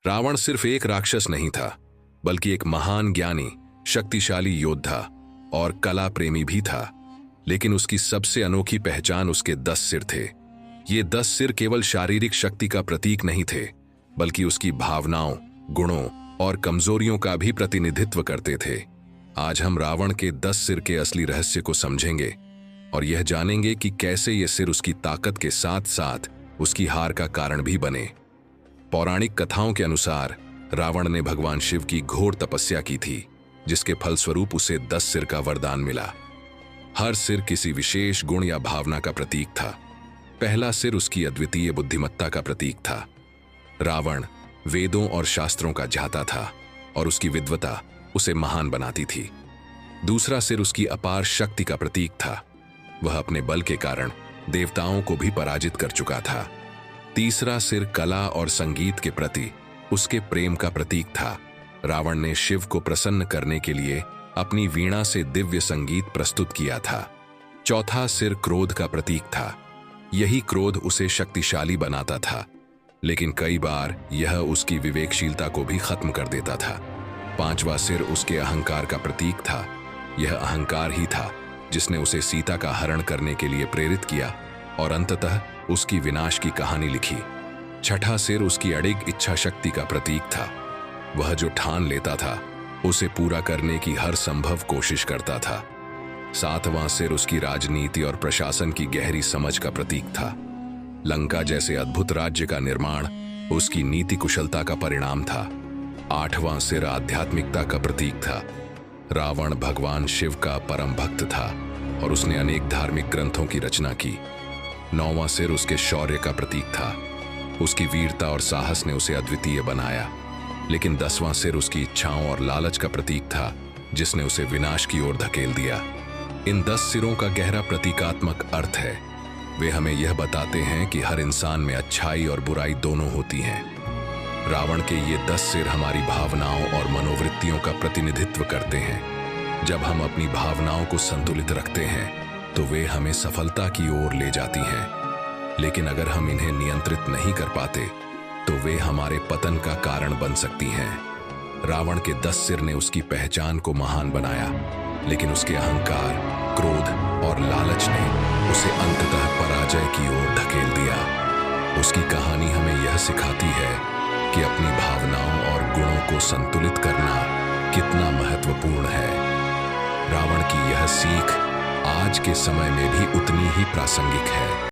रावण सिर्फ एक राक्षस नहीं था, बल्कि एक महान ज्ञानी, शक्तिशाली योद्धा और कला प्रेमी भी था। लेकिन उसकी सबसे अनोखी पहचान उसके 10 सिर थे। ये 10 सिर केवल शारीरिक शक्ति का प्रतीक नहीं थे, बल्कि उसकी भावनाओं, गुणों और कमजोरियों का भी प्रतिनिधित्व करते थे। आज हम रावण के 10 सिर के असली रहस्य को समझेंगे और यह जानेंगे कि कैसे ये सिर उसकी ताकत के साथ साथ उसकी हार का कारण भी बने। पौराणिक कथाओं के अनुसार रावण ने भगवान शिव की घोर तपस्या की थी, जिसके फलस्वरूप उसे 10 सिर का वरदान मिला। हर सिर किसी विशेष गुण या भावना का प्रतीक था। पहला सिर उसकी अद्वितीय बुद्धिमत्ता का प्रतीक था। रावण वेदों और शास्त्रों का जाता था और उसकी विद्वता उसे महान बनाती थी। दूसरा सिर उसकी अपार शक्ति का प्रतीक था। वह अपने बल के कारण देवताओं को भी पराजित कर चुका था। तीसरा सिर कला और संगीत के प्रति उसके प्रेम का प्रतीक था। रावण ने शिव को प्रसन्न करने के लिए अपनी वीणा से दिव्य संगीत प्रस्तुत किया था। चौथा सिर क्रोध का प्रतीक था। यही क्रोध उसे शक्तिशाली बनाता था, लेकिन कई बार यह उसकी विवेकशीलता को भी खत्म कर देता था। पांचवा सिर उसके अहंकार का प्रतीक था। यह अहंकार ही था जिसने उसे सीता का हरण करने के लिए प्रेरित किया और अंततः उसकी विनाश की कहानी लिखी। छठा सिर उसकी अडिग इच्छा शक्ति का प्रतीक था। वह जो ठान लेता था उसे पूरा करने की हर संभव कोशिश करता था। सातवां सिर उसकी राजनीति और प्रशासन की गहरी समझ का प्रतीक था। लंका जैसे अद्भुत राज्य का निर्माण उसकी नीति कुशलता का परिणाम था। आठवां सिर आध्यात्मिकता का प्रतीक था। रावण भगवान शिव का परम भक्त था और उसने अनेक धार्मिक ग्रंथों की रचना की। नौवां सिर उसके शौर्य का प्रतीक था। उसकी वीरता और साहस ने उसे अद्वितीय बनाया। लेकिन 10वां सिर उसकी इच्छाओं और लालच का प्रतीक था, जिसने उसे विनाश की ओर धकेल दिया। इन 10 सिरों का गहरा प्रतीकात्मक अर्थ है। वे हमें यह बताते हैं कि हर इंसान में अच्छाई और बुराई दोनों होती हैं। रावण के ये 10 सिर हमारी भावनाओं और मनोवृत्तियों का प्रतिनिधित्व करते हैं। जब हम अपनी भावनाओं को संतुलित रखते हैं तो वे हमें सफलता की ओर ले जाती हैं। लेकिन अगर हम इन्हें नियंत्रित नहीं कर पाते तो वे हमारे पतन का कारण बन सकती हैं। रावण के 10 सिर ने उसकी पहचान को महान बनाया, लेकिन उसके अहंकार, क्रोध और लालच ने उसे अंततः पराजय की ओर धकेल दिया। उसकी कहानी हमें यह सिखाती है कि अपनी भावनाओं और गुणों को संतुलित करना कितना महत्वपूर्ण है। रावण की यह सीख आज के समय में भी उतनी ही प्रासंगिक है।